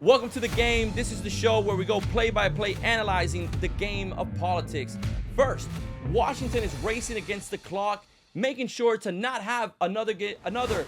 Welcome to The Game. This is the show where we go play by play analyzing the game of politics. First, Washington is racing against the clock, making sure to not have another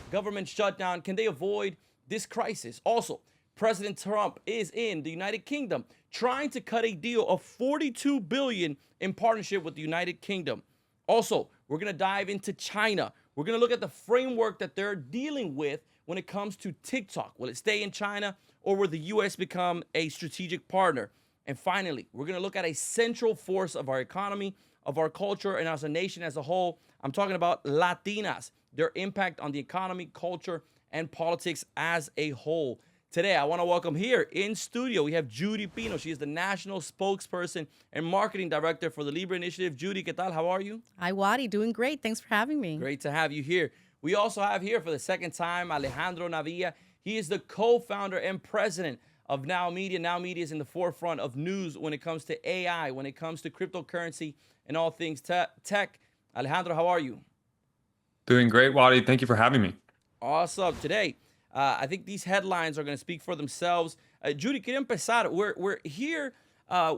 government shutdown. Can they avoid this crisis? Also, President Trump is in the United Kingdom trying to cut a deal of $42 billion in partnership with the United Kingdom. Also, we're going to dive into China. We're going to look at the framework that they're dealing with when it comes to TikTok. Will it stay in China, or will the U.S. become a strategic partner? And finally, we're going to look at a central force of our economy, of our culture, and as a nation as a whole. I'm talking about Latinas, their impact on the economy, culture, and politics as a whole. Today, I want to welcome here in studio, we have Judy Pino. She is the national spokesperson and marketing director for the Libre Initiative. Judy, ¿qué tal? How are you? Hi, Wadi. Doing great. Thanks for having me. Great to have you here. We also have here for the second time Alejandro Navia. He is the co-founder and president of Now Media. Now Media is in the forefront of news when it comes to AI, when it comes to cryptocurrency, and all things tech. Alejandro, how are you? Doing great, Wadi. Thank you for having me. Awesome. Today, I think these headlines are going to speak for themselves. Judy, quería empezar. We're here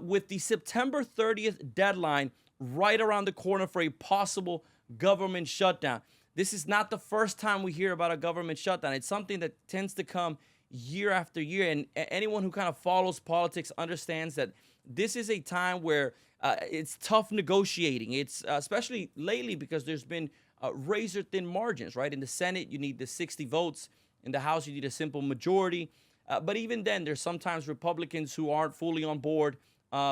with the September 30th deadline right around the corner for a possible government shutdown. This is not the first time we hear about a government shutdown. It's something that tends to come year after year. And anyone who kind of follows politics understands that this is a time where it's tough negotiating. It's especially lately because there's been razor thin margins, right? In the Senate, you need the 60 votes. In the House, you need a simple majority. But even then, there's sometimes Republicans who aren't fully on board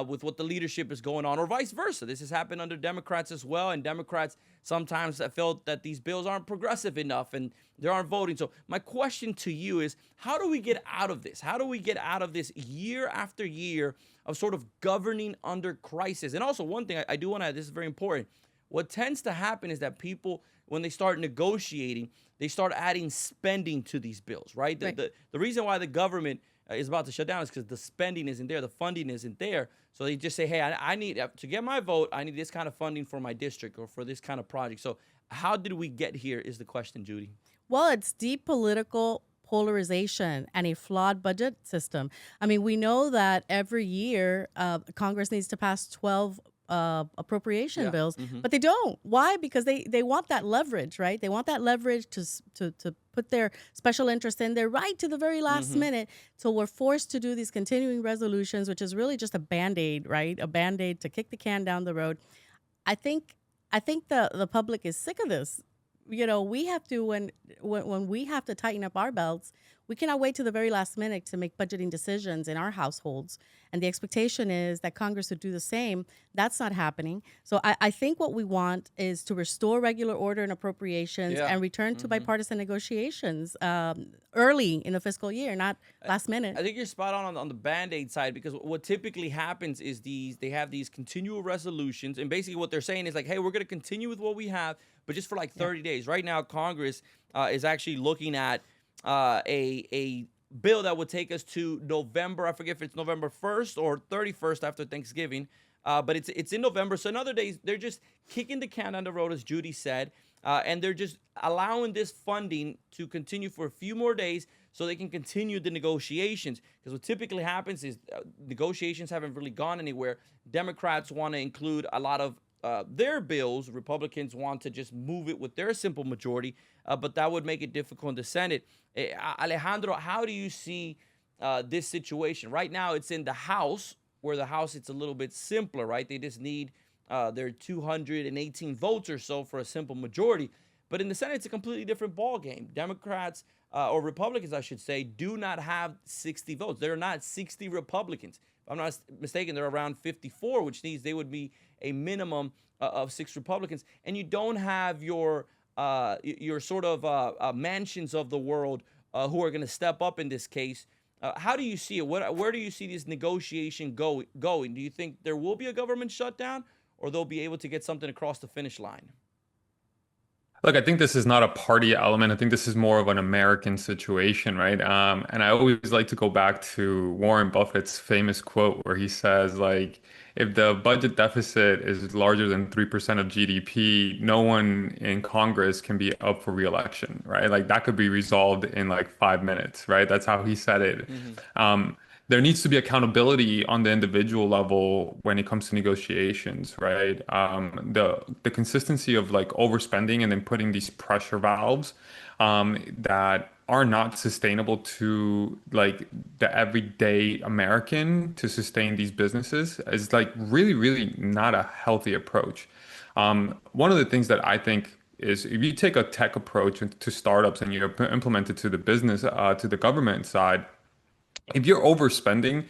with what the leadership is going on, or vice versa. This has happened under Democrats as well, and Democrats sometimes felt that these bills aren't progressive enough and they aren't voting. So my question to you is, how do we get out of this? How do we get out of this year after year of sort of governing under crisis? And also, one thing I do want to add, this is very important. What tends to happen is that people, when they start negotiating, they start adding spending to these bills, right? The reason why the government is about to shut down is because the spending isn't there, the funding isn't there. So they just say, hey, I need, to get my vote, I need this kind of funding for my district or for this kind of project. So how did we get here is the question, Judy. Well, it's deep political polarization and a flawed budget system. I mean, we know that every year Congress needs to pass 12 appropriation bills, but they don't. Why? Because they want that leverage, right? They want that leverage to put their special interest in there right to the very last minute. So we're forced to do these continuing resolutions, which is really just a Band-Aid, right? A Band-Aid to kick the can down the road. I think the public is sick of this. You know, we have to, when we have to tighten up our belts, we cannot wait to the very last minute to make budgeting decisions in our households. And the expectation is that Congress would do the same. That's not happening. So I think what we want is to restore regular order and appropriations and return to bipartisan negotiations early in the fiscal year, not last minute. I think you're spot on the Band-Aid side, because what typically happens is they have these continual resolutions. And basically what they're saying is like, hey, we're going to continue with what we have, but just for like 30 days. Right now, Congress is actually looking at a bill that would take us to November. I forget if it's November 1st or 31st after Thanksgiving, but it's in November. So in other days, they're just kicking the can down the road, as Judy said, and they're just allowing this funding to continue for a few more days so they can continue the negotiations. Because what typically happens is negotiations haven't really gone anywhere. Democrats want to include a lot of their bills. Republicans want to just move it with their simple majority, but that would make it difficult in the Senate. Alejandro, how do you see this situation? Right now, it's in the House, where the House, it's a little bit simpler, right? They just need their 218 votes or so for a simple majority. But in the Senate, it's a completely different ballgame. Democrats, or Republicans, I should say, do not have 60 votes. There are not 60 Republicans. If I'm not mistaken, they're around 54, which means they would be a minimum of 6 Republicans. And you don't have your sort of mansions of the world who are going to step up in this case. How do you see it? Where do you see this negotiation going? Do you think there will be a government shutdown, or they'll be able to get something across the finish line? Look, I think this is not a party element. I think this is more of an American situation, right? And I always like to go back to Warren Buffett's famous quote where he says, like, if the budget deficit is larger than 3% of GDP, no one in Congress can be up for re-election, right? Like that could be resolved in like 5 minutes, right? That's how he said it. Hmm. There needs to be accountability on the individual level when it comes to negotiations, right? The consistency of like overspending and then putting these pressure valves that are not sustainable to like the everyday American to sustain these businesses is like really, really not a healthy approach. One of the things that I think is if you take a tech approach to startups and you implement it to the business, to the government side, if you're overspending,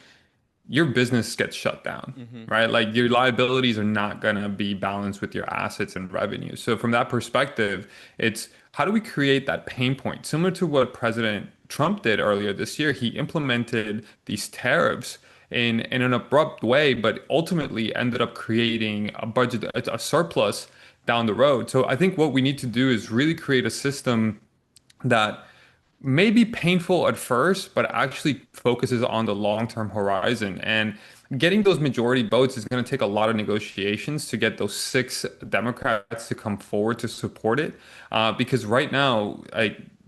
your business gets shut down, Hmm. right? Like your liabilities are not going to be balanced with your assets and revenue. So from that perspective, it's how do we create that pain point? Similar to what President Trump did earlier this year, he implemented these tariffs in an abrupt way, but ultimately ended up creating a budget, a surplus down the road. So I think what we need to do is really create a system that may be painful at first, but actually focuses on the long-term horizon. And getting those majority votes is going to take a lot of negotiations to get those 6 Democrats to come forward to support it. Because right now,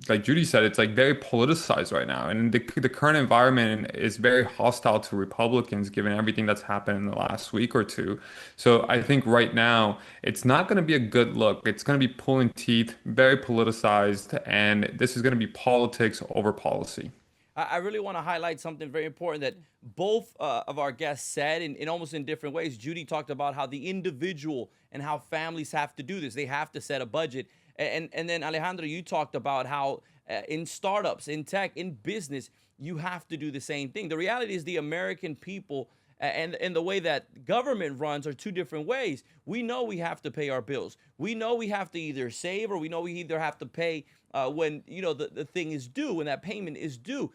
like Judy said, it's like very politicized right now, and the current environment is very hostile to Republicans, given everything that's happened in the last week or two. So I think right now it's not going to be a good look. It's going to be pulling teeth, very politicized, and this is going to be politics over policy. I really want to highlight something very important that both of our guests said in almost in different ways. Judy talked about how the individual and how families have to do this. They have to set a budget. And then Alejandro, you talked about how in startups, in tech, in business, you have to do the same thing. The reality is the American people and the way that government runs are two different ways. We know we have to pay our bills. We know we have to either save or we know we either have to pay when the thing is due, when that payment is due.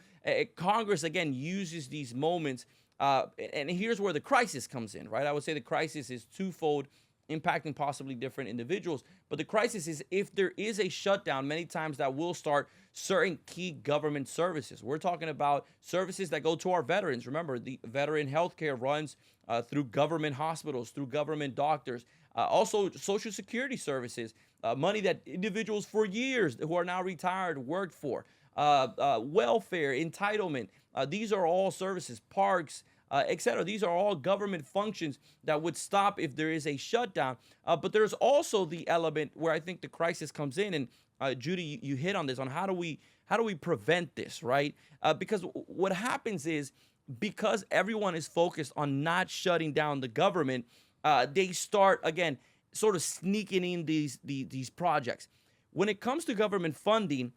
Congress again uses these moments, and here's where the crisis comes in, right? I would say the crisis is twofold, impacting possibly different individuals. But the crisis is if there is a shutdown, many times that will start certain key government services. We're talking about services that go to our veterans. Remember, the veteran healthcare runs through government hospitals, through government doctors. Also, Social Security services, money that individuals for years who are now retired worked for. Welfare, entitlement. These are all services, parks, etc. These are all government functions that would stop if there is a shutdown. But there's also the element where I think the crisis comes in, and Judy, you hit on this, on how do we prevent this, right? Because what happens is because everyone is focused on not shutting down the government, they start again sort of sneaking in these projects. When it comes to government funding,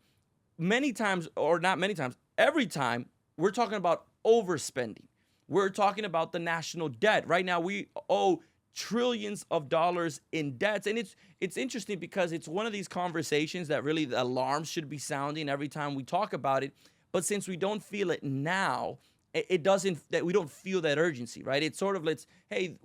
many times, or not many times, every time, we're talking about overspending. We're talking about the national debt. Right now, we owe trillions of dollars in debts. And it's interesting because it's one of these conversations that really the alarms should be sounding every time we talk about it. But since we don't feel it now, it doesn't, that we don't feel that urgency, right? It's sort of, hey,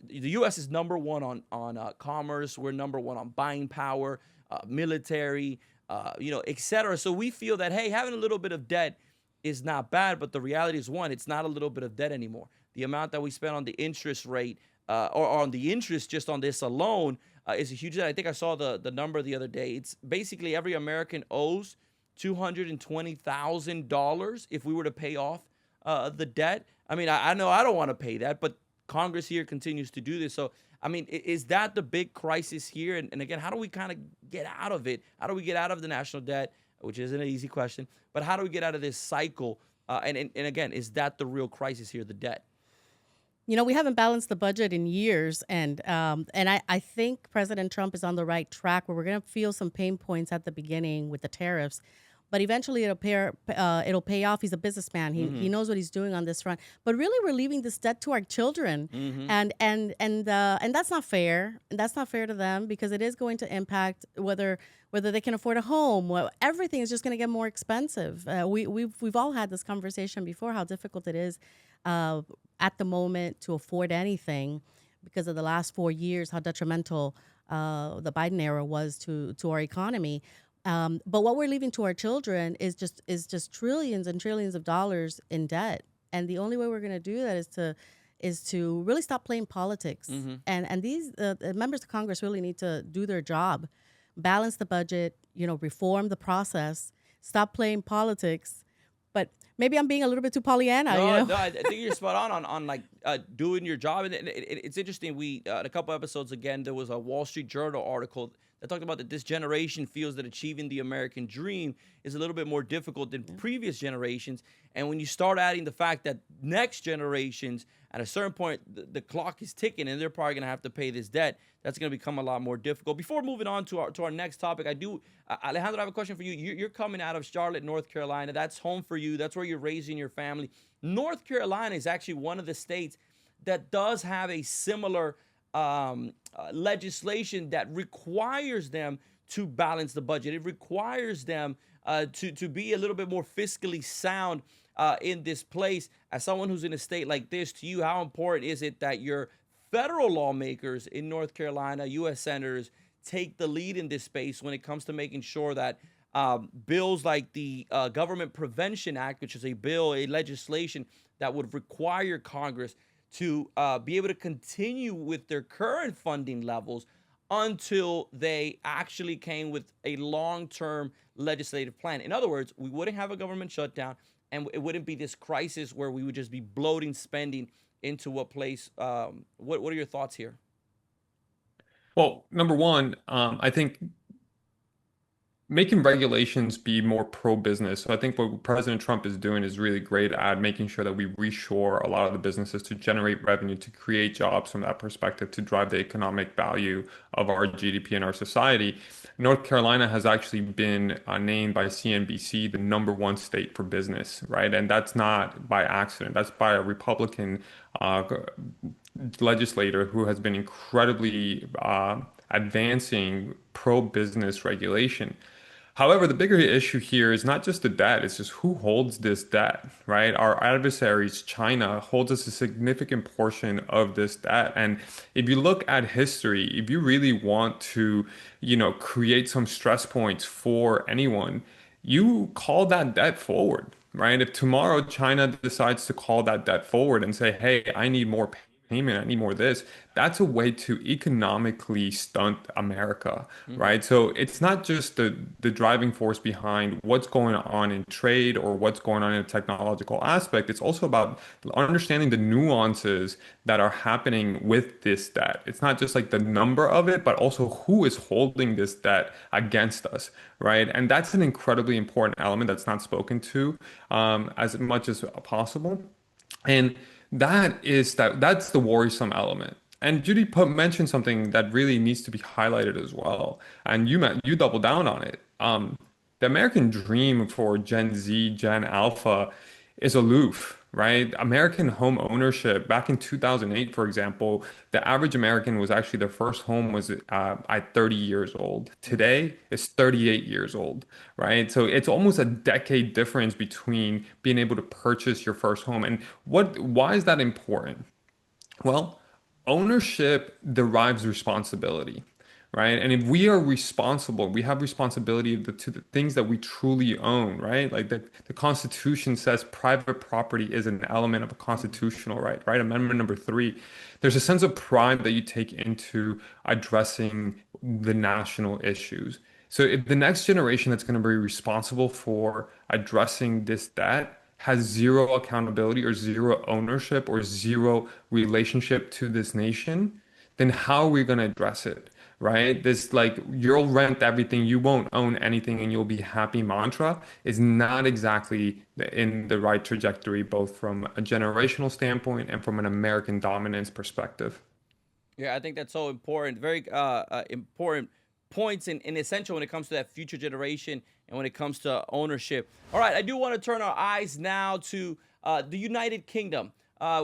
the U.S. is number one on commerce. We're number one on buying power, military, et cetera. So we feel that, hey, having a little bit of debt is not bad, but the reality is, one, it's not a little bit of debt anymore. The amount that we spend on the interest rate or on the interest just on this alone is a huge debt. I think I saw the number the other day. It's basically every American owes $220,000 if we were to pay off the debt. I mean, I know I don't want to pay that, but Congress here continues to do this. So, I mean, is that the big crisis here? And again, how do we kind of get out of it? How do we get out of the national debt, which isn't an easy question, but how do we get out of this cycle? And again, is that the real crisis here, the debt? We haven't balanced the budget in years, and I think President Trump is on the right track where we're going to feel some pain points at the beginning with the tariffs, but eventually it'll pay off. He's a businessman. He knows what he's doing on this front. But really, we're leaving this debt to our children, and that's not fair. And that's not fair to them because it is going to impact whether they can afford a home. Well, everything is just going to get more expensive. We've all had this conversation before, how difficult it is at the moment to afford anything because of the last 4 years, how detrimental the Biden era was to our economy. But what we're leaving to our children is just trillions and trillions of dollars in debt. And the only way we're going to do that is to really stop playing politics. And these the members of Congress really need to do their job, balance the budget, reform the process, stop playing politics. But maybe I'm being a little bit too Pollyanna. No, I think you're spot on like doing your job. And it's interesting. We a couple episodes again, there was a Wall Street Journal article that talked about that this generation feels that achieving the American dream is a little bit more difficult than previous generations. And when you start adding the fact that next generations, at a certain point, the clock is ticking, and they're probably going to have to pay this debt, that's going to become a lot more difficult. Before moving on to our next topic, Alejandro, I have a question for you. You're coming out of Charlotte, North Carolina. That's home for you. That's where you're raising your family. North Carolina is actually one of the states that does have a similar legislation that requires them to balance the budget. It requires them to be a little bit more fiscally sound in this place. As someone who's in a state like this, to you, how important is it that your federal lawmakers in North Carolina, U.S. senators, take the lead in this space when it comes to making sure that bills like the Government Prevention Act, which is a legislation that would require Congress to be able to continue with their current funding levels until they actually came with a long-term legislative plan. In other words, we wouldn't have a government shutdown, and it wouldn't be this crisis where we would just be bloating spending into a place. What are your thoughts here? Well, number one, I think making regulations be more pro-business. So I think what President Trump is doing is really great at making sure that we reshore a lot of the businesses to generate revenue, to create jobs from that perspective, to drive the economic value of our GDP and our society. North Carolina has actually been named by CNBC the #1 state for business, right? And that's not by accident. That's by a Republican legislator who has been incredibly advancing pro-business regulation. However, the bigger issue here is not just the debt, it's just who holds this debt, right? Our adversaries, China, holds us a significant portion of this debt. And if you look at history, if you really want to, create some stress points for anyone, you call that debt forward, right? If tomorrow China decides to call that debt forward and say, hey, I need more payment, I need more of this, that's a way to economically stunt America, right? So it's not just the driving force behind what's going on in trade or what's going on in a technological aspect. It's also about understanding the nuances that are happening with this debt. It's not just like the number of it, but also who is holding this debt against us, right? And that's an incredibly important element that's not spoken to as much as possible. And that's the worrisome element. And Judy mentioned something that really needs to be highlighted as well. And you double down on it. The American dream for Gen Z, Gen Alpha is aloof, right? American home ownership back in 2008, for example, the average American was actually their first home was at 30 years old. Today, it's 38 years old, right? So it's almost a decade difference between being able to purchase your first home. And why is that important? Well, ownership derives responsibility, right? And if we are responsible, we have responsibility to the things that we truly own, right? Like the Constitution says private property is an element of a constitutional right, right? Amendment number 3. There's a sense of pride that you take into addressing the national issues. So if the next generation that's going to be responsible for addressing this debt has zero accountability or zero ownership or zero relationship to this nation, then how are we going to address it? Right? This like you'll rent everything, you won't own anything, and you'll be happy mantra is not exactly in the right trajectory, both from a generational standpoint and from an American dominance perspective. Yeah, I think that's so important. Very important points and essential when it comes to that future generation and when it comes to ownership. All right, I do want to turn our eyes now to the United Kingdom,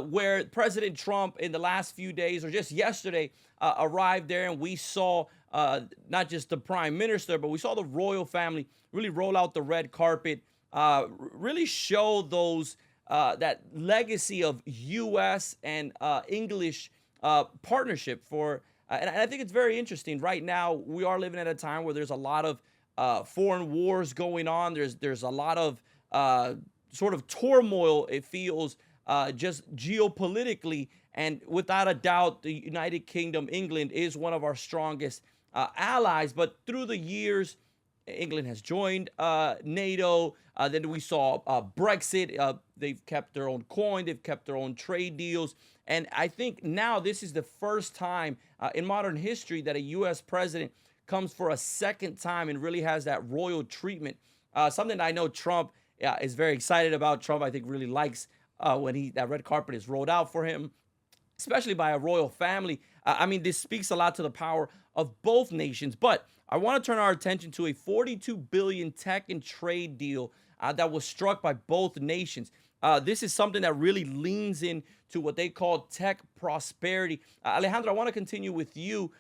where President Trump in the last few days or just yesterday arrived there, and we saw not just the prime minister, but we saw the royal family really roll out the red carpet, really show those that legacy of U.S. and English partnership for. And I think it's very interesting. Right now, we are living at a time where there's a lot of foreign wars going on. There's a lot of sort of turmoil, it feels, just geopolitically. And without a doubt, the United Kingdom, England, is one of our strongest allies. But through the years, England has joined NATO. Then we saw Brexit. They've kept their own coin. They've kept their own trade deals. And I think now this is the first time in modern history that a U.S. president comes for a second time and really has that royal treatment. Something that I know Trump is very excited about. Trump, I think, really likes when that red carpet is rolled out for him, especially by a royal family. I mean, this speaks a lot to the power of both nations. But I want to turn our attention to a $42 billion tech and trade deal that was struck by both nations. This is something that really leans into what they call tech prosperity. Alejandro, I want to continue with you.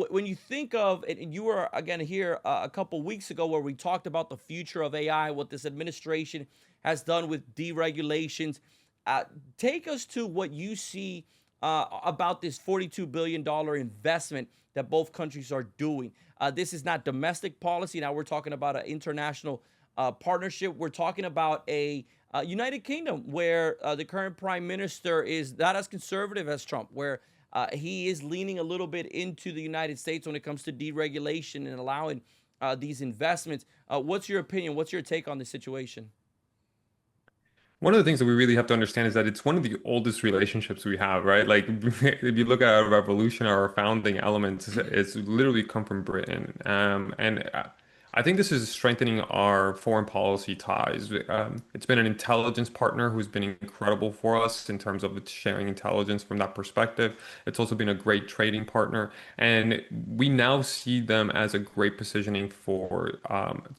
When you think of, and you were again here a couple weeks ago where we talked about the future of AI, what this administration has done with deregulations. Take us to what you see about this $42 billion investment that both countries are doing. This is not domestic policy. Now we're talking about an international partnership. We're talking about a United Kingdom where the current prime minister is not as conservative as Trump, where he is leaning a little bit into the United States when it comes to deregulation and allowing these investments. What's your opinion? What's your take on this situation? One of the things that we really have to understand is that it's one of the oldest relationships we have, right? Like, if you look at our revolution, our founding elements, it's literally come from Britain. I think this is strengthening our foreign policy ties. It's been an intelligence partner who's been incredible for us in terms of its sharing intelligence from that perspective. It's also been a great trading partner. And we now see them as a great positioning for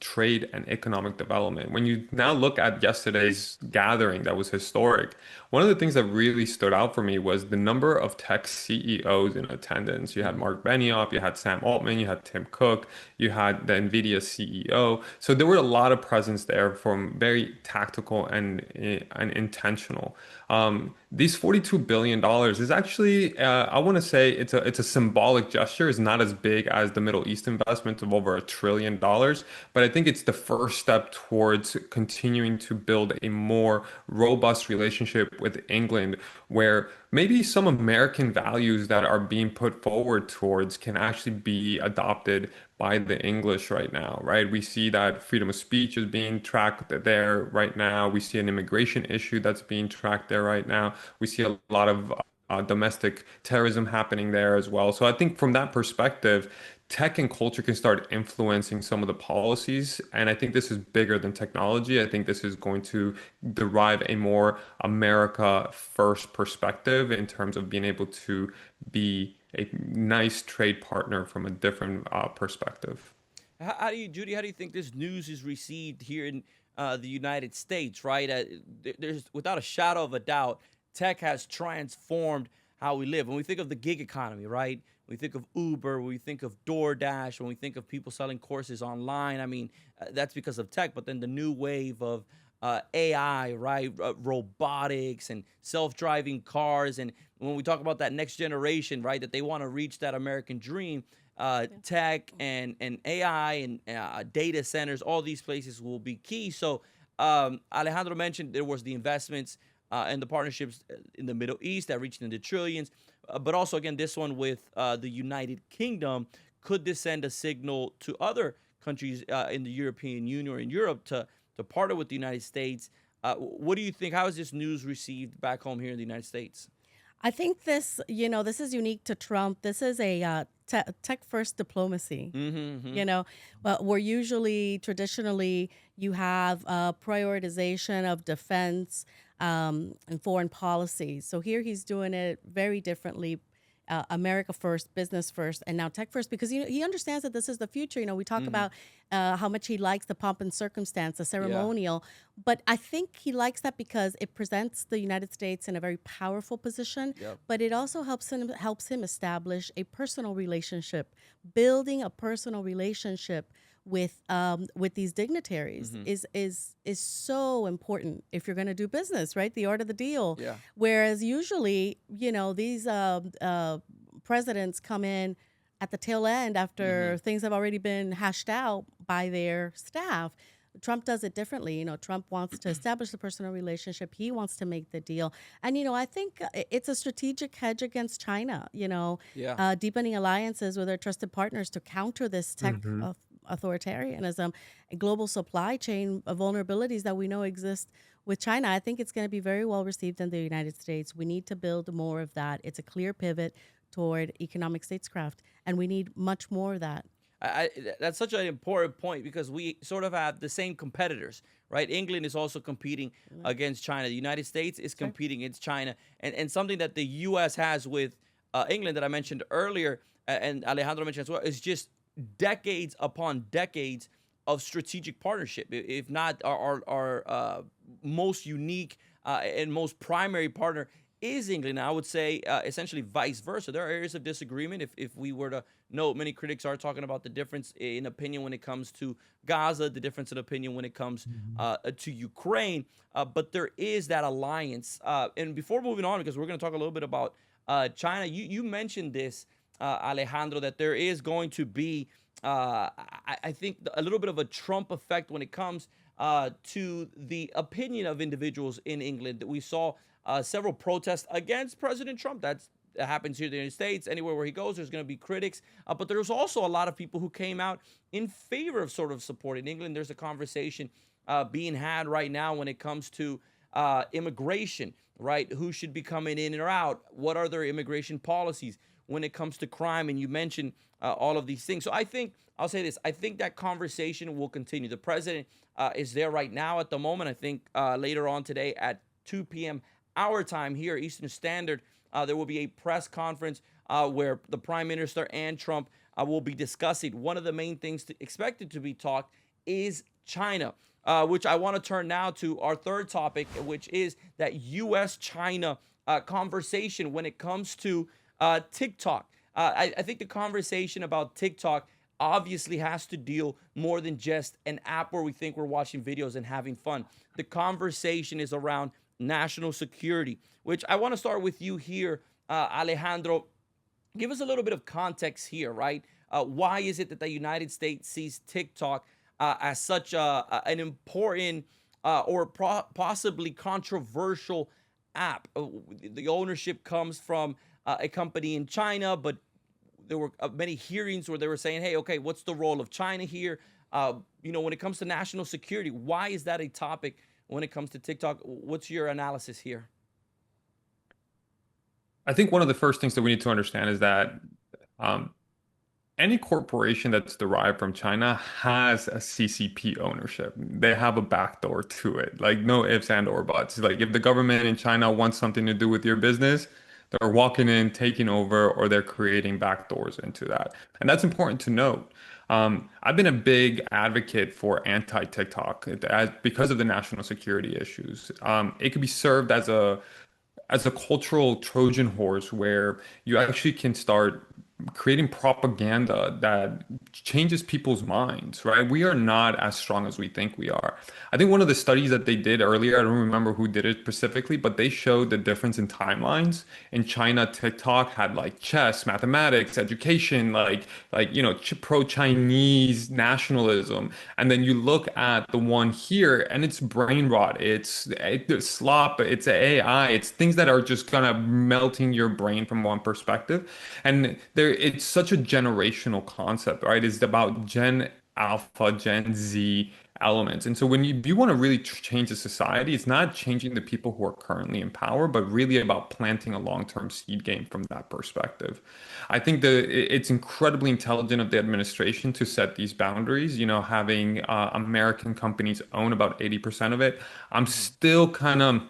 trade and economic development. When you now look at yesterday's gathering that was historic, one of the things that really stood out for me was the number of tech CEOs in attendance. You had Mark Benioff, you had Sam Altman, you had Tim Cook, you had the NVIDIA CEO. So there were a lot of presence there from very tactical and intentional. These $42 billion is actually, I want to say it's a symbolic gesture. It's not as big as the Middle East investment of over $1 trillion, but I think it's the first step towards continuing to build a more robust relationship with England, where maybe some American values that are being put forward towards can actually be adopted by the English right now, right? We see that freedom of speech is being tracked there right now. We see an immigration issue that's being tracked there right now. We see a lot of domestic terrorism happening there as well. So I think from that perspective, tech and culture can start influencing some of the policies. And I think this is bigger than technology. I think this is going to derive a more America first perspective in terms of being able to be a nice trade partner from a different perspective. How do you, Judy? How do you think this news is received here in the United States? Right, there's without a shadow of a doubt, tech has transformed how we live. When we think of the gig economy, right? When we think of Uber, when we think of DoorDash, when we think of people selling courses online. I mean, that's because of tech. But then the new wave of AI, right? Robotics and self-driving cars. And when we talk about that next generation, right, that they want to reach that American dream, tech and AI and data centers, all these places will be key. So Alejandro mentioned there was the investments and the partnerships in the Middle East that reached into trillions. But also, again, this one with the United Kingdom, could this send a signal to other countries in the European Union or in Europe to partner with the United States? What do you think? How is this news received back home here in the United States? I think this, this is unique to Trump. This is a tech-first diplomacy. But we're usually, traditionally, you have prioritization of defense and foreign policy. So here he's doing it very differently. America first, business first, and now tech first, because he understands that this is the future. We talk about how much he likes the pomp and circumstance, the ceremonial, but I think he likes that because it presents the United States in a very powerful position, but it also helps him establish a personal relationship. Building a personal relationship with these dignitaries is so important if you're going to do business, right? The art of the deal. Yeah. Whereas usually, these presidents come in at the tail end after things have already been hashed out by their staff. Trump does it differently. Trump wants to establish the personal relationship. He wants to make the deal. And, I think it's a strategic hedge against China, Yeah. deepening alliances with our trusted partners to counter this tech Hmm. authoritarianism and global supply chain vulnerabilities that we know exist with China. I think it's going to be very well received in the United States. We need to build more of that. It's a clear pivot toward economic statescraft, and we need much more of that. That's such an important point because we sort of have the same competitors, right? England is also competing against China. The United States is Sure. competing against China, and something that the U.S. has with England that I mentioned earlier, and Alejandro mentioned as well, is just decades upon decades of strategic partnership. If not our most unique and most primary partner is England. I would say essentially vice versa. There are areas of disagreement. If we were to note, many critics are talking about the difference in opinion when it comes to Gaza, the difference in opinion when it comes to Ukraine. But there is that alliance. And before moving on, because we're going to talk a little bit about China, you mentioned this, Alejandro, that there is going to be, I think, a little bit of a Trump effect when it comes to the opinion of individuals in England. That we saw several protests against President Trump. That happens here in the United States. Anywhere where he goes, there's going to be critics. But there's also a lot of people who came out in favor of sort of supporting England. There's a conversation being had right now when it comes to immigration, right? Who should be coming in or out? What are their immigration policies when it comes to crime? And you mentioned all of these things. So I think, I'll say this, I think that conversation will continue. The president is there right now at the moment. I think later on today at 2 p.m. our time here, Eastern Standard, there will be a press conference where the Prime Minister and Trump will be discussing. One of the main things expected to be talked is China, which I want to turn now to our third topic, which is that U.S.-China conversation when it comes to TikTok. I think the conversation about TikTok obviously has to deal more than just an app where we think we're watching videos and having fun. The conversation is around national security, which I want to start with you here, Alejandro. Give us a little bit of context here, right? Why is it that the United States sees TikTok as such an important or possibly controversial app? The ownership comes from a company in China, but there were many hearings where they were saying, hey, okay, what's the role of China here? When it comes to national security, why is that a topic when it comes to TikTok? What's your analysis here? I think one of the first things that we need to understand is that um, any corporation that's derived from China has a CCP ownership. They have a backdoor to it, like no ifs and or buts. Like if the government in China wants something to do with your business, they're walking in, taking over, or they're creating backdoors into that. And that's important to note. I've been a big advocate for anti-TikTok because of the national security issues. It could be served as a cultural Trojan horse where you actually can start creating propaganda that changes people's minds, right? We are not as strong as we think we are. I think one of the studies that they did earlier, I don't remember who did it specifically, but they showed the difference in timelines. In China, TikTok had like chess, mathematics, education, pro-Chinese nationalism. And then you look at the one here and it's brain rot. It's slop, it's AI, it's things that are just kind of melting your brain from one perspective. And it's such a generational concept, right? It's about Gen Alpha, Gen Z elements. And so when you want to really change the society, it's not changing the people who are currently in power, but really about planting a long-term seed game from that perspective. I think it's incredibly intelligent of the administration to set these boundaries, having American companies own about 80% of it. I'm still kind of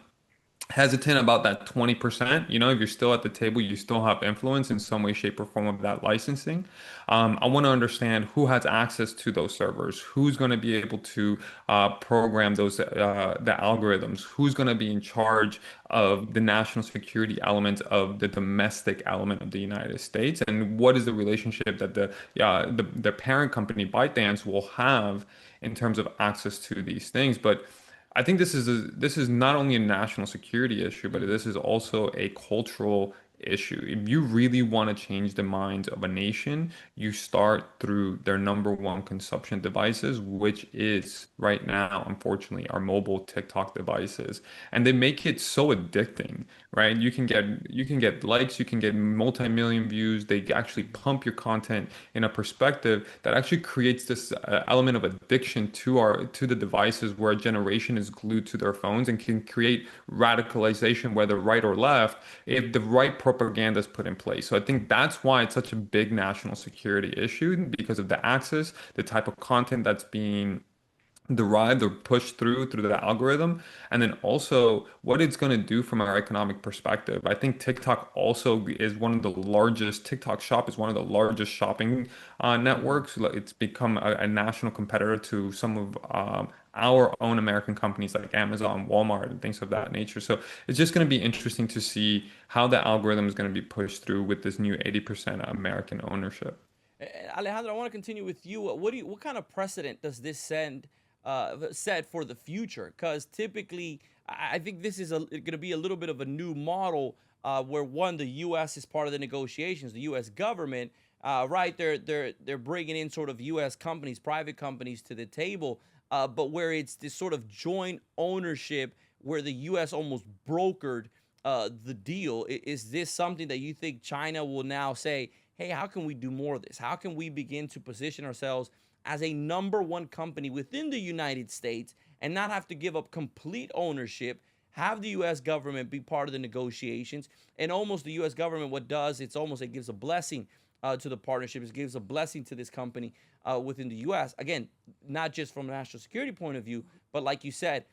hesitant about that 20%. If you're still at the table, you still have influence in some way, shape, or form of that licensing. I want to understand who has access to those servers, who's going to be able to program the algorithms, who's going to be in charge of the national security element of the domestic element of the United States, and what is the relationship that the parent company ByteDance will have in terms of access to these things. But I think this is not only a national security issue, but this is also a cultural issue. If you really want to change the minds of a nation, you start through their number one consumption devices, which is right now, unfortunately, our mobile TikTok devices. And they make it so addicting, right? You can get likes, you can get multi-million views. They actually pump your content in a perspective that actually creates this element of addiction to the devices where a generation is glued to their phones and can create radicalization, whether right or left, if the right propaganda is put in place. So I think that's why it's such a big national security issue because of the access, the type of content that's being derived or pushed through the algorithm, and then also what it's going to do from our economic perspective. I think TikTok shop is one of the largest shopping networks. Like, it's become a national competitor to some of our own American companies like Amazon, Walmart, and things of that nature. So it's just going to be interesting to see how the algorithm is going to be pushed through with this new 80% American ownership. Alejandro, I want to continue with you. What kind of precedent does this set for the future? Because typically, I think this is going to be a little bit of a new model where one, the U.S. is part of the negotiations, the U.S. government, right? They're bringing in sort of U.S. companies, private companies to the table, but where it's this sort of joint ownership where the U.S. almost brokered the deal. Is this something that you think China will now say, hey, how can we do more of this? How can we begin to position ourselves as a number one company within the United States and not have to give up complete ownership, have the U.S. government be part of the negotiations, and almost the U.S. government, what does, it gives a blessing to the partnership. It gives a blessing to this company within the U.S. Again, not just from a national security point of view, but like you said,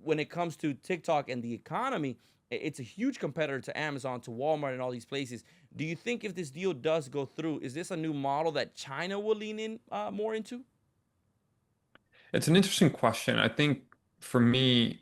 when it comes to TikTok and the economy, it's a huge competitor to Amazon, to Walmart, and all these places. Do you think if this deal does go through, is this a new model that China will lean in more into? It's an interesting question. I think for me,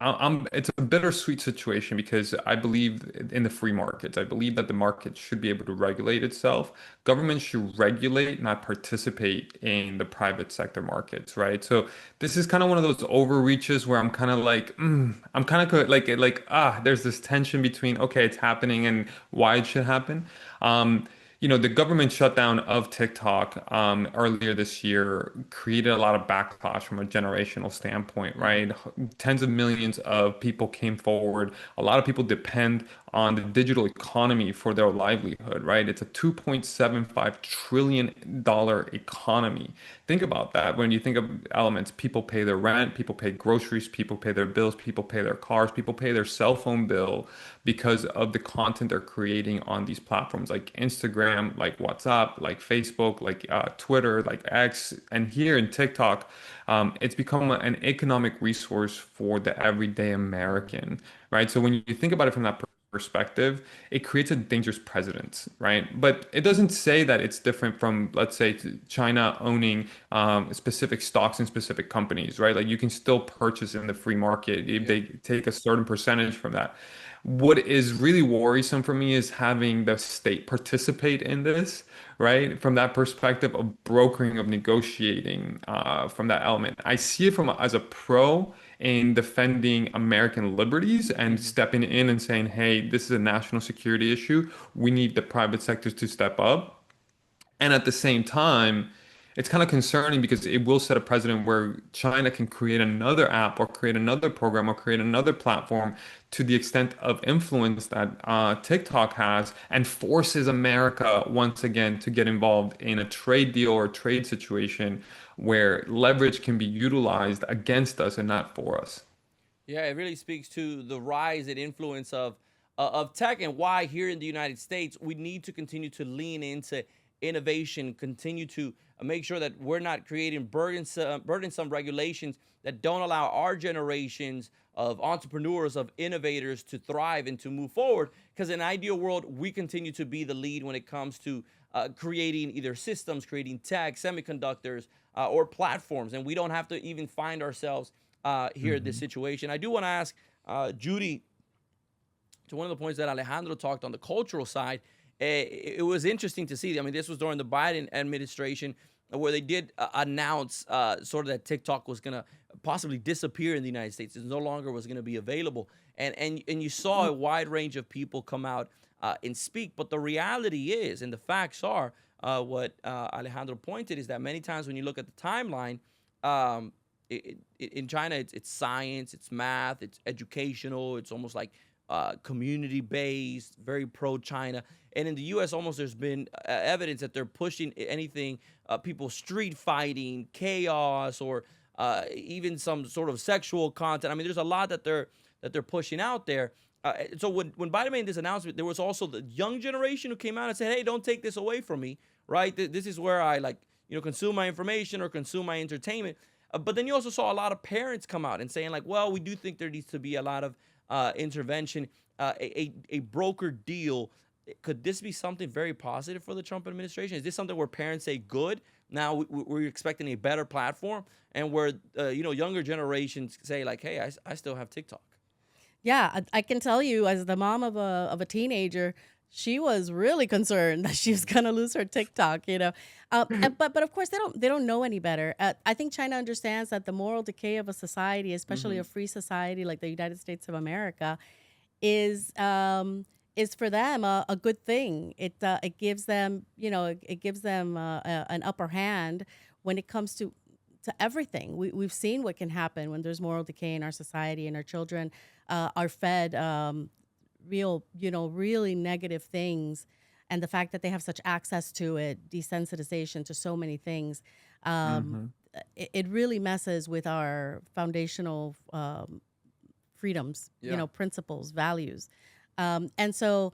it's a bittersweet situation because I believe in the free markets. I believe that the market should be able to regulate itself. Government should regulate, not participate in the private sector markets, right? So this is kind of one of those overreaches where I'm kind of like, I'm kind of there's this tension between, okay, it's happening and why it should happen. Um, the government shutdown of TikTok earlier this year created a lot of backlash from a generational standpoint, right? Tens of millions of people came forward. A lot of people depend on the digital economy for their livelihood, right? It's a $2.75 trillion economy. Think about that. When you think of elements, people pay their rent, people pay groceries, people pay their bills, people pay their cars, people pay their cell phone bill because of the content they're creating on these platforms like Instagram, like WhatsApp, like Facebook, like Twitter, like X, and here in TikTok, it's become an economic resource for the everyday American, right? So when you think about it from that perspective, it creates a dangerous precedent, right? But it doesn't say that it's different from, let's say, China owning specific stocks in specific companies, right? Like you can still purchase in the free market if they take a certain percentage from that. What is really worrisome for me is having the state participate in this, right? From that perspective of brokering, of negotiating, from that element. I see it from as a pro in defending American liberties and stepping in and saying, hey, this is a national security issue. We need the private sectors to step up. And at the same time, it's kind of concerning because it will set a precedent where China can create another app or create another program or create another platform to the extent of influence that TikTok has and forces America once again to get involved in a trade deal or trade situation where leverage can be utilized against us and not for us. Yeah, it really speaks to the rise and influence of tech and why here in the United States we need to continue to lean into innovation, continue to make sure that we're not creating burdensome regulations that don't allow our generations of entrepreneurs, of innovators to thrive and to move forward. Because in an ideal world, we continue to be the lead when it comes to creating either systems, creating tech, semiconductors, or platforms, and we don't have to even find ourselves here in this situation. I do want to ask Judy to one of the points that Alejandro talked on the cultural side. It was interesting to see. I mean, this was during the Biden administration where they did announce sort of that TikTok was going to possibly disappear in the United States. It no longer was going to be available. And you saw a wide range of people come out and speak. But the reality is, and the facts are, what Alejandro pointed is that many times when you look at the timeline, in China, it's science, it's math, it's educational, it's almost like community based, very pro China. And in the U.S., almost there's been evidence that they're pushing anything, people street fighting, chaos, or even some sort of sexual content. I mean, there's a lot that they're pushing out there. So when Biden made this announcement, there was also the young generation who came out and said, "Hey, don't take this away from me, right? This is where I consume my information or consume my entertainment." But then you also saw a lot of parents come out and saying like, "Well, we do think there needs to be a lot of intervention, a broker deal." Could this be something very positive for the Trump administration? Is this something where parents say, "Good, now we're expecting a better platform," and where younger generations say like, "Hey, I still have TikTok." Yeah, I can tell you, as the mom of a teenager, she was really concerned that she was gonna lose her TikTok. But of course they don't know any better. I think China understands that the moral decay of a society, especially a free society like the United States of America, is for them a good thing. It gives them an upper hand when it comes to everything. We've seen what can happen when there's moral decay in our society, and our children are fed really negative things. And the fact that they have such access to it, desensitization to so many things, it really messes with our foundational freedoms, principles, values. And so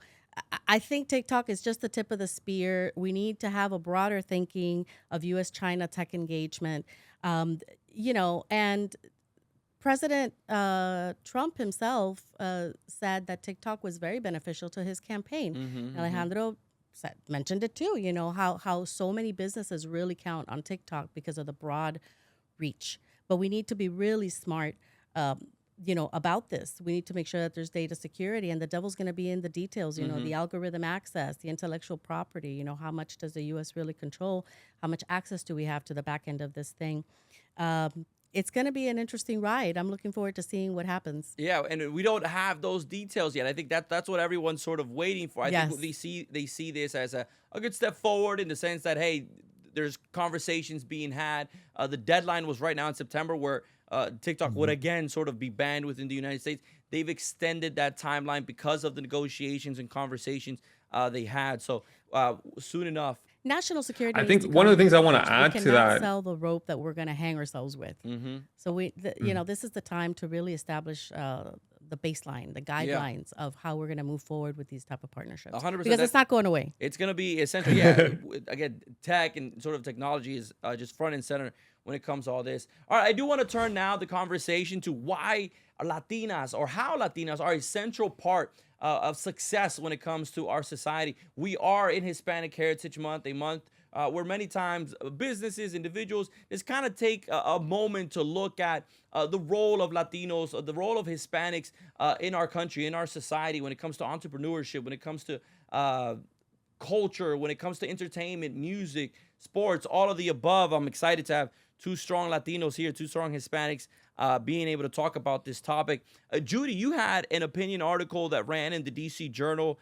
I think TikTok is just the tip of the spear. We need to have a broader thinking of U.S.-China tech engagement. And President Trump himself said that TikTok was very beneficial to his campaign. Alejandro mentioned it too, how so many businesses really count on TikTok because of the broad reach. But we need to be really smart about this. We need to make sure that there's data security, and the devil's going to be in the details, the algorithm access, the intellectual property, how much does the U.S. really control? How much access do we have to the back end of this thing? It's going to be an interesting ride. I'm looking forward to seeing what happens. Yeah, and we don't have those details yet. I think that's what everyone's sort of waiting for. I think they see this as a good step forward in the sense that, hey, there's conversations being had. The deadline was right now in September where TikTok would again sort of be banned within the United States. They've extended that timeline because of the negotiations and conversations they had. So soon enough. National security. I think one of the things I want to add to that. We cannot sell the rope that we're going to hang ourselves with. So this is the time to really establish the baseline, the guidelines of how we're going to move forward with these type of partnerships. 100%. Because it's not going away. It's going to be essential. Yeah, again, tech and sort of technology is just front and center when it comes to all this. All right, I do want to turn now the conversation to why Latinas, or how Latinas are a central part of success when it comes to our society. We are in Hispanic Heritage Month, a month where many times businesses, individuals, just kind of take a moment to look at the role of Latinos, the role of Hispanics in our country, in our society, when it comes to entrepreneurship, when it comes to culture, when it comes to entertainment, music, sports, all of the above. I'm excited to have two strong Latinos here, two strong Hispanics being able to talk about this topic. Judy, you had an opinion article that ran in the DC Journal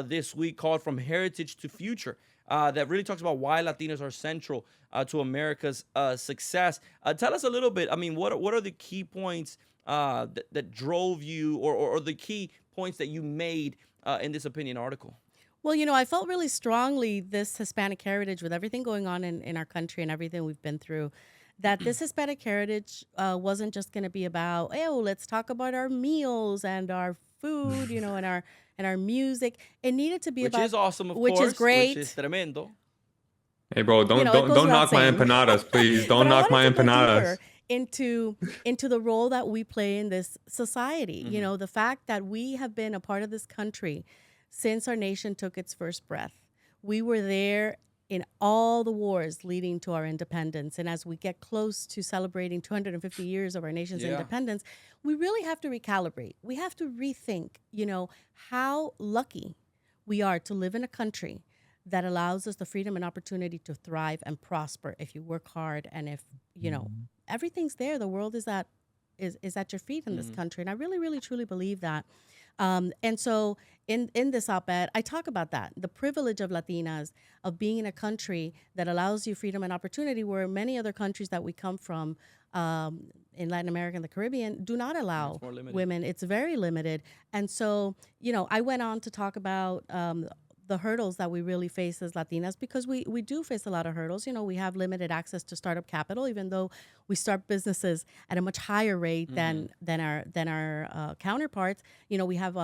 this week called From Heritage to Future that really talks about why Latinos are central to America's success. Tell us a little bit, I mean, what are the key points that drove you or the key points that you made in this opinion article? Well, I felt really strongly this Hispanic heritage, with everything going on in our country and everything we've been through, that this Hispanic heritage wasn't just going to be about, let's talk about our meals and our food, and our music. It needed to be which about, is awesome, of which course, is great, which is tremendo. Hey, bro, don't knock my empanadas, please. Don't knock my empanadas. Into the role that we play in this society. The fact that we have been a part of this country since our nation took its first breath. We were there in all the wars leading to our independence. And as we get close to celebrating 250 years of our nation's independence, we really have to recalibrate. We have to rethink, how lucky we are to live in a country that allows us the freedom and opportunity to thrive and prosper if you work hard, and if, everything's there. The world is at is at your feet in this Mhm. country. And I really, really, truly believe that. And so in this op-ed, I talk about that, the privilege of Latinas, of being in a country that allows you freedom and opportunity, where many other countries that we come from, in Latin America and the Caribbean, do not Yeah, allow it's more limited. women. It's very limited. And so, I went on to talk about the hurdles that we really face as Latinas, because we do face a lot of hurdles. We have limited access to startup capital, even though we start businesses at a much higher rate Mm-hmm. than our counterparts. We have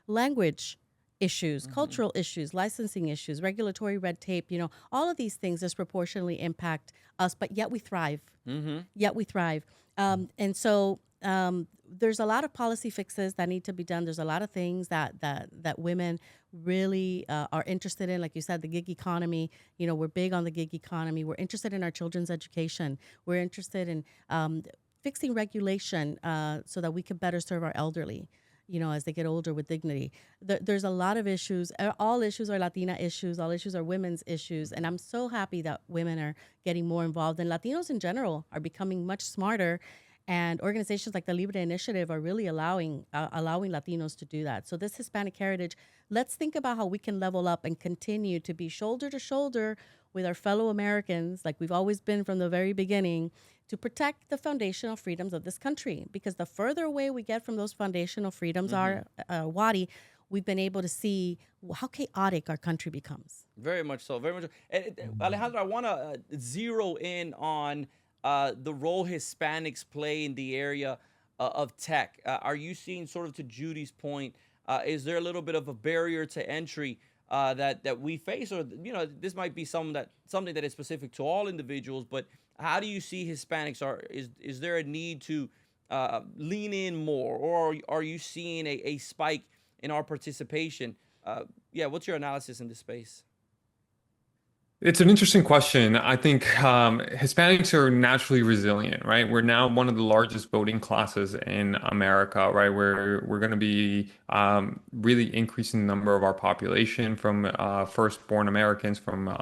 language issues, Mm-hmm. cultural issues, licensing issues, regulatory red tape. All of these things disproportionately impact us, but yet we thrive. Mm-hmm. Yet we thrive. And so there's a lot of policy fixes that need to be done. There's a lot of things that women really are interested in. Like you said, the gig economy. We're big on the gig economy. We're interested in our children's education. We're interested in fixing regulation so that we can better serve our elderly. As they get older with dignity. There's a lot of issues. All issues are Latina issues. All issues are women's issues. And I'm so happy that women are getting more involved. And Latinos in general are becoming much smarter. And organizations like the Libre Initiative are really allowing Latinos to do that. So this Hispanic heritage, let's think about how we can level up and continue to be shoulder to shoulder with our fellow Americans, like we've always been from the very beginning, to protect the foundational freedoms of this country. Because the further away we get from those foundational freedoms Mm-hmm. are, Wadi, we've been able to see how chaotic our country becomes. Very much so. Very much so. And, Alejandro, I want to zero in on the role Hispanics play in the area of tech. Are you seeing, sort of to Judy's point, is there a little bit of a barrier to entry that we face, or this might be something that is specific to all individuals? But how do you see Hispanics? Is there a need to lean in more, or are you seeing a spike in our participation? Yeah, what's your analysis in this space? It's an interesting question. I think Hispanics are naturally resilient, right? We're now one of the largest voting classes in America, right? We're going to be really increasing the number of our population from firstborn Americans, from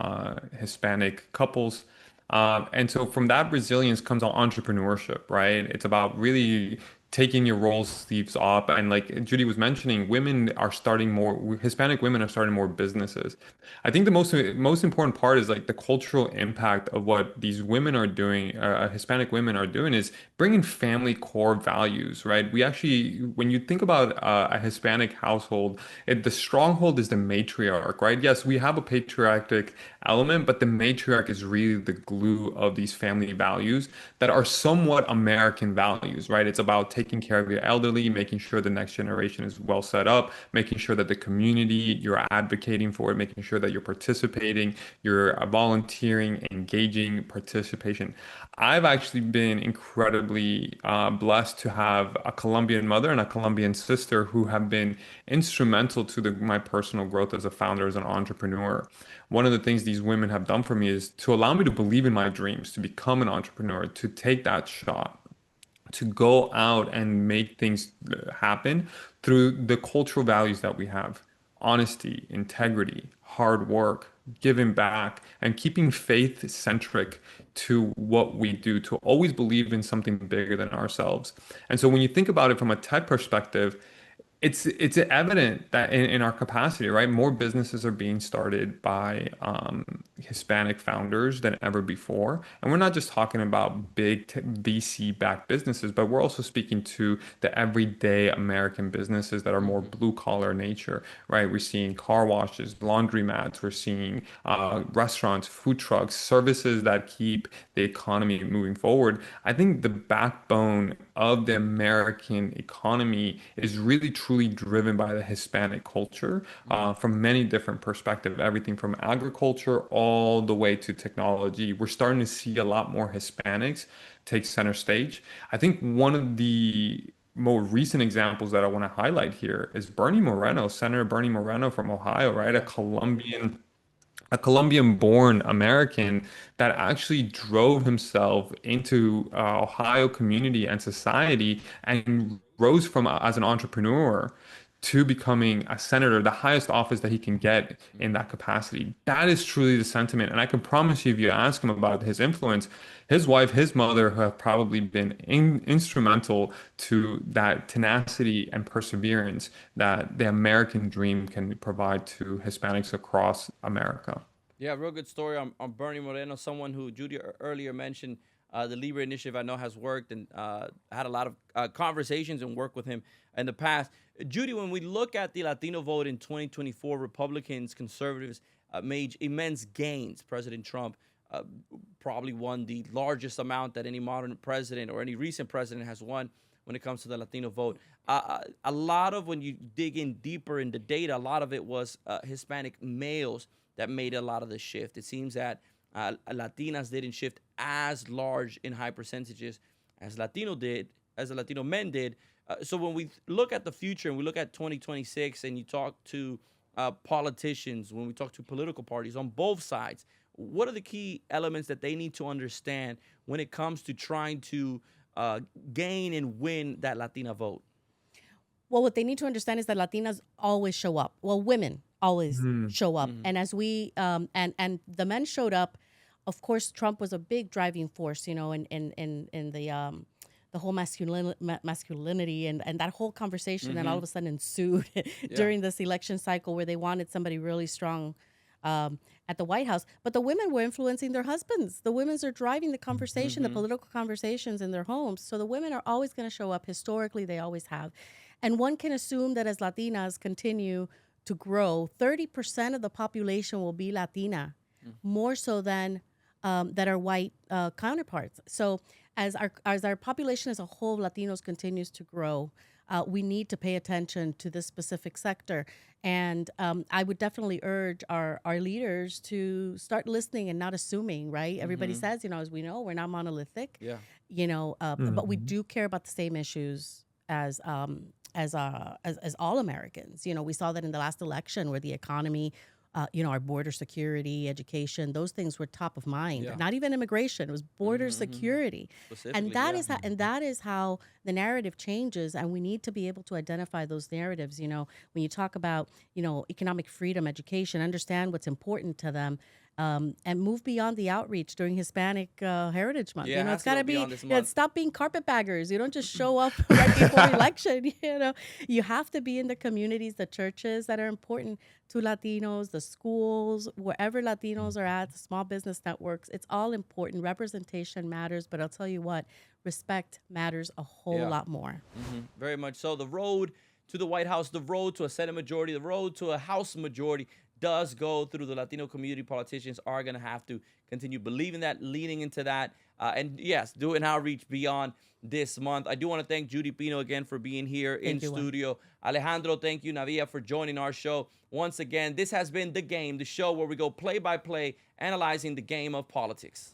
Hispanic couples. And so from that resilience comes entrepreneurship, right? It's about really taking your role sleeves up. And like Judy was mentioning, Hispanic women are starting more businesses. I think the most important part is like the cultural impact of what these women are doing, Hispanic women are doing, is bringing family core values, right? We actually, when you think about a Hispanic household, the stronghold is the matriarch, right? Yes, we have a patriarchic element, but the matriarch is really the glue of these family values that are somewhat American values, right? It's about taking care of your elderly, making sure the next generation is well set up, making sure that the community you're advocating for it, making sure that you're participating, you're volunteering, engaging participation. I've actually been incredibly blessed to have a Colombian mother and a Colombian sister who have been instrumental to my personal growth as a founder, as an entrepreneur. One of the things these women have done for me is to allow me to believe in my dreams, to become an entrepreneur, to take that shot, to go out and make things happen through the cultural values that we have: honesty, integrity, hard work, giving back, and keeping faith centric to what we do, to always believe in something bigger than ourselves. And so when you think about it from a tech perspective, it's evident that in our capacity, right? More businesses are being started by Hispanic founders than ever before. And we're not just talking about big VC-backed businesses, but we're also speaking to the everyday American businesses that are more Mm-hmm. blue collar nature, right? We're seeing car washes, laundromats, we're seeing restaurants, food trucks, services that keep the economy moving forward. I think the backbone of the American economy is really truly driven by the Hispanic culture from many different perspectives, everything from agriculture all the way to technology. We're starting to see a lot more Hispanics take center stage. I think one of the more recent examples that I want to highlight here is Bernie Moreno, Senator Bernie Moreno from Ohio, right? Yeah. A Colombian-born American that actually drove himself into Ohio community and society and rose from as an entrepreneur to becoming a senator, the highest office that he can get in that capacity. That is truly the sentiment. And I can promise you, if you ask him about his influence, his wife, his mother have probably been instrumental to that tenacity and perseverance that the American dream can provide to Hispanics across America. Yeah, real good story on Bernie Moreno, someone who Judy earlier mentioned. The Libre Initiative I know has worked and had a lot of conversations and work with him in the past. Judy, when we look at the Latino vote in 2024, Republicans, conservatives made immense gains. President Trump probably won the largest amount that any modern president or any recent president has won when it comes to the Latino vote. A lot of, when you dig in deeper in the data, a lot of it was Hispanic males that made a lot of the shift. It seems that Latinas didn't shift as large in high percentages as the Latino men did. So when we look at the future and we look at 2026 and you talk to politicians, when we talk to political parties on both sides, what are the key elements that they need to understand when it comes to trying to gain and win that Latina vote? Well, what they need to understand is that Latinas always show up. Well, women always show up. And as we and the men showed up, of course, Trump was a big driving force, in the whole masculinity and that whole conversation that all of a sudden ensued during this election cycle, where they wanted somebody really strong at the White House. But the women were influencing their husbands. The women are driving the conversation, the political conversations in their homes. So the women are always going to show up. Historically, they always have. And one can assume that as Latinas continue to grow, 30% of the population will be Latina, more so than our white counterparts. So as our population as a whole, Latinos, continues to grow, we need to pay attention to this specific sector. And I would definitely urge our leaders to start listening and not assuming, right? Everybody says, as we know, we're not monolithic, but we do care about the same issues as all Americans. We saw that in the last election, where the economy, our border security, education, those things were top of mind. Not even immigration; it was border security, and that is how the narrative changes. And we need to be able to identify those narratives. When you talk about economic freedom, education, understand what's important to them. And move beyond the outreach during Hispanic Heritage Month. It's got to be, stop being carpetbaggers. You don't just show up right before election. You have to be in the communities, the churches that are important to Latinos, the schools, wherever Latinos are at, the small business networks. It's all important. Representation matters, but I'll tell you what, respect matters a whole lot more. Very much so. The road to the White House, the road to a Senate majority, the road to a House majority does go through the Latino community. Politicians are going to have to continue believing that, leaning into that, and yes, do an outreach beyond this month. I do want to thank Judy Pino again for being here in studio. Alejandro, thank you. Navia, for joining our show. Once again, this has been The Game, the show where we go play by play, analyzing the game of politics.